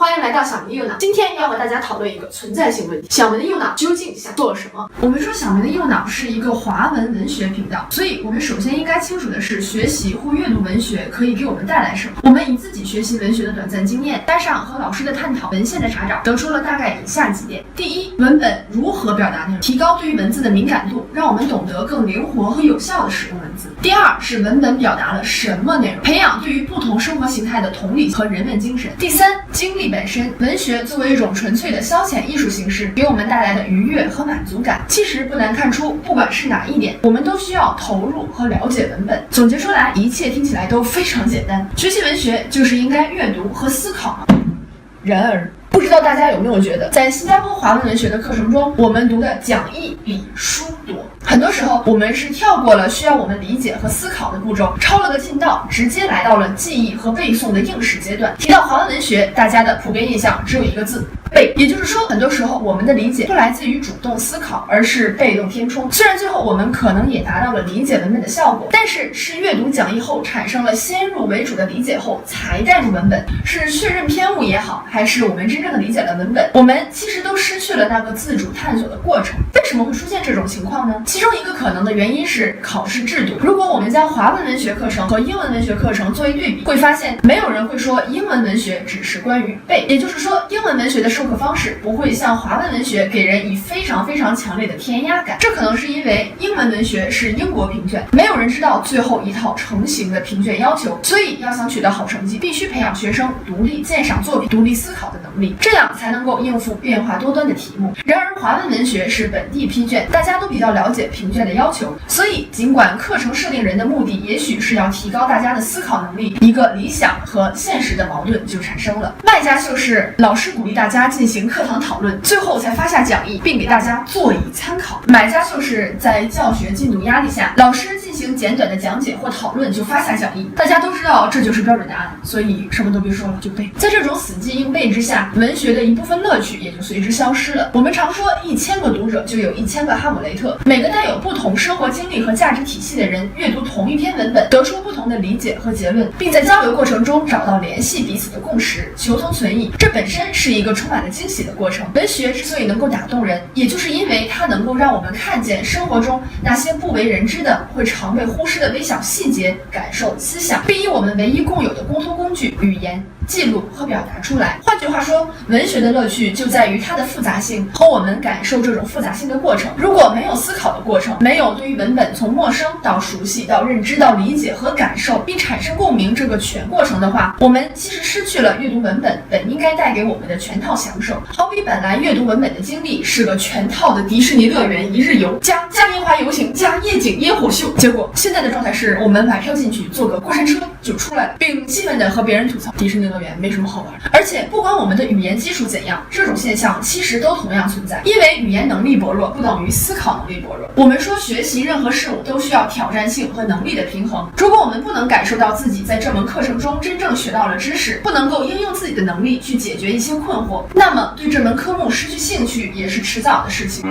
欢迎来到小明的右脑。今天要和大家讨论一个存在性问题：小明的右脑究竟想做什么？我们说小明的右脑是一个华文文学频道，所以我们首先应该清楚的是，学习或阅读文学可以给我们带来什么。我们以自己学习文学的短暂经验，加上和老师的探讨、文献的查找，得出了大概以下几点：第一，文本如何表达内容，提高对于文字的敏感度，让我们懂得更灵活和有效的使用文字。第二是文本表达了什么内容，培养对于不同生活形态的同理和人文精神。第三，经历本身，文学作为一种纯粹的消遣艺术形式，给我们带来的愉悦和满足感。其实不难看出，不管是哪一点，我们都需要投入和了解文本。总结出来，一切听起来都非常简单。学习文学就是应该阅读和思考。然而，不知道大家有没有觉得，在新加坡华文文学的课程中，我们读的讲义比书多。很多时候，我们是跳过了需要我们理解和思考的步骤，抄了个近道，直接来到了记忆和背诵的应试阶段。提到华文文学，大家的普遍印象只有一个字：背。也就是说，很多时候我们的理解不来自于主动思考，而是被动填充。虽然最后我们可能也达到了理解文本的效果，但是阅读讲义后产生了先入为主的理解后才带入文本，是确认偏误也好，还是我们真正的理解了文本，我们其实都失去了那个自主探索的过程。为什么会出现这种情况呢？其中一个可能的原因是考试制度。如果我们将华文文学课程和英文文学课程作为对比，会发现没有人会说英文文学只是关于背，也就是说，英文文学的授课方式不会像华文文学给人以非常强烈的填鸭感。这可能是因为英文文学是英国评卷，没有人知道最后一套成型的评卷要求，所以要想取得好成绩，必须培养学生独立鉴赏作品、独立思考的能力，这样才能够应付变化多端的题目。然而华文文学是本地批卷，大家都比较了解评卷的要求，所以尽管课程设定人的目的也许是要提高大家的思考能力，一个理想和现实的矛盾就产生了。卖家秀是老师鼓励大家进行课堂讨论，最后才发下讲义并给大家做以参考。买家秀是在教学进度压力下，老师进行简短的讲解或讨论就发下讲义，大家都知道这就是标准答案，所以什么都别说了，就背。在这种死记硬背之下，文学的一部分乐趣也就随之消失了。我们常说1000个读者就有1000个哈姆雷特，每个带有不同生活经历和价值体系的人阅读同一篇文本，得出不同的理解和结论，并在交流过程中找到联系彼此的共识，求同存异，这本身是一个充满了惊喜的过程。文学之所以能够打动人，也就是因为它能够让我们看见生活中那些不为人知的、会常被忽视的微小细节、感受、思想，并以我们唯一共有的沟通工具——语言记录和表达出来。换句话说，文学的乐趣就在于它的复杂性和我们感受这种复杂性的过程。如果没有思考的过程，没有对于文本从陌生到熟悉到认知到理解和感受并产生共鸣这个全过程的话，我们其实失去了阅读文本本应该带给我们的全套享受。好比本来阅读文本的经历是个全套的迪士尼乐园一日游加嘉年华游行加夜景烟火秀，结果现在的状态是我们买票进去坐个过山车就出来了，并气愤地和别人吐槽迪士尼乐园没什么好玩。而且不管我们的语言基础怎样，这种现象其实都同样存在，因为语言能力薄弱不等于思考能力薄弱。我们说学习任何事物都需要挑战性和能力的平衡，如果我们不能感受到自己在这门课程中真正学到了知识，不能够应用自己的能力去解决一些困惑，那么对这门科目失去兴趣也是迟早的事情。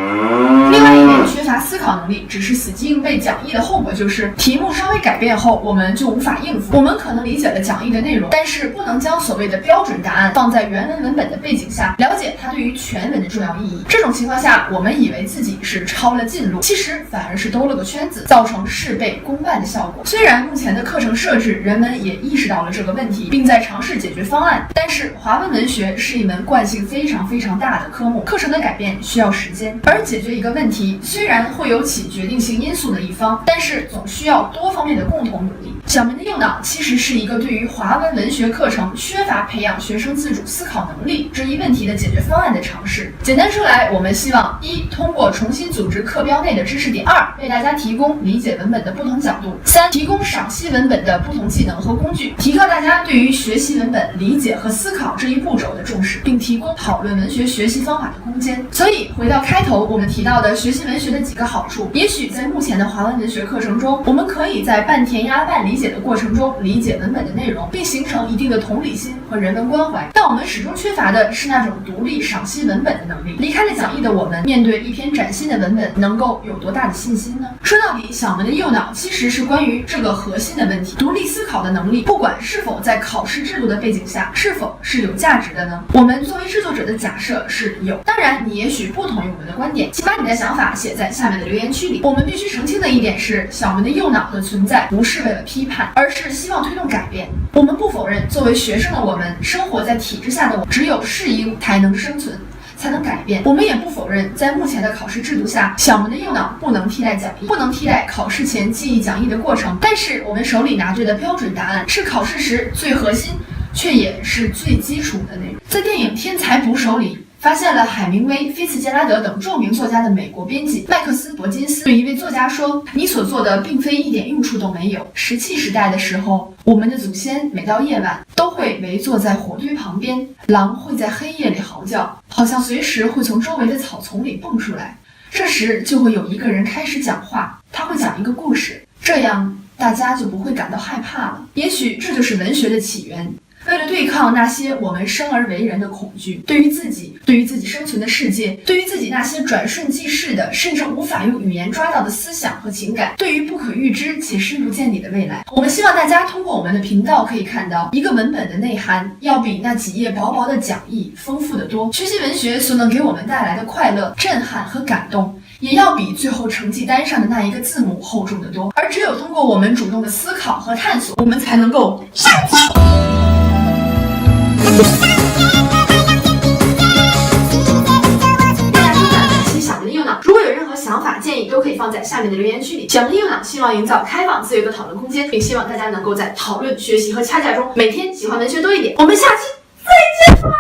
另外一点，缺乏思考能力只是死记硬背讲义的后果就是题目稍微改变后我们就无法应付。我们可能理解了讲义的内容，但是不能将所谓的标准答案放在原文文本的背景下，了解它对于全文的重要意义。这种情况下，我们以为自己是抄了近路，其实反而是兜了个圈子，造成事倍功半的效果。虽然目前的课程设置人们也意识到了这个问题，并在尝试解决方案，但是华文文学是一门惯性非常大的科目，课程的改变需要时间，而解决一个问题虽然会有起决定性因素的一方，但是总需要多方面的共同努力。小明的右脑其实是一个对于华文文学课程缺乏培养学生自主思考能力这一问题的解决方案的尝试。简单说来，我们希望一，通过重新组织课标内的知识点；二，为大家提供理解文本的不同角度；三，提供赏析文本的不同技能和工具，提高大家对于学习文本、理解和思考这一步骤的重视，并提供讨论文学学习方法的空间。所以回到开头我们提到的学习文学的几个好处，也许在目前的华文文学课程中，我们可以在半填鸭半理解解的过程中理解文本的内容，并形成一定的同理心和人文关怀。但我们始终缺乏的是那种独立赏析文本的能力。离开了讲义的我们，面对一篇崭新的文本，能够有多大的信心呢？说到底，小门的右脑其实是关于这个核心的问题：独立思考的能力，不管是否在考试制度的背景下，是否是有价值的呢？我们作为制作者的假设是有，当然你也许不同意我们的观点，请把你的想法写在下面的留言区里。我们必须澄清的一点是，小门的右脑的存在不是为了批判，而是希望推动改变。我们不否认，作为学生的我们，生活在体制下的我们，只有适应才能生存，才能改变。我们也不否认，在目前的考试制度下，小门的右脑不能替代讲义，不能替代考试前记忆讲义的过程。但是我们手里拿着的标准答案，是考试时最核心，却也是最基础的内容。在电影《天才捕手》里，发现了海明威、菲茨杰拉德等著名作家的美国编辑麦克斯·伯金斯对一位作家说：“你所做的并非一点用处都没有。石器时代的时候，我们的祖先每到夜晚都会围坐在火堆旁边，狼会在黑夜里嚎叫，好像随时会从周围的草丛里蹦出来。这时就会有一个人开始讲话，他会讲一个故事，这样大家就不会感到害怕了。也许这就是文学的起源。”为了对抗那些我们生而为人的恐惧，对于自己生存的世界，对于自己那些转瞬即逝的，甚至无法用语言抓到的思想和情感，对于不可预知且深不见底的未来，我们希望大家通过我们的频道可以看到，一个文本的内涵要比那几页薄薄的讲义丰富得多。学习文学所能给我们带来的快乐、震撼和感动，也要比最后成绩单上的那一个字母厚重得多。而只有通过我们主动的思考和探索，我们才能够上进。如果有任何想法建议，都可以放在下面的留言区里。小门的右脑希望营造开放自由的讨论空间，并希望大家能够在讨论、学习和掐架中每天喜欢文学多一点。我们下期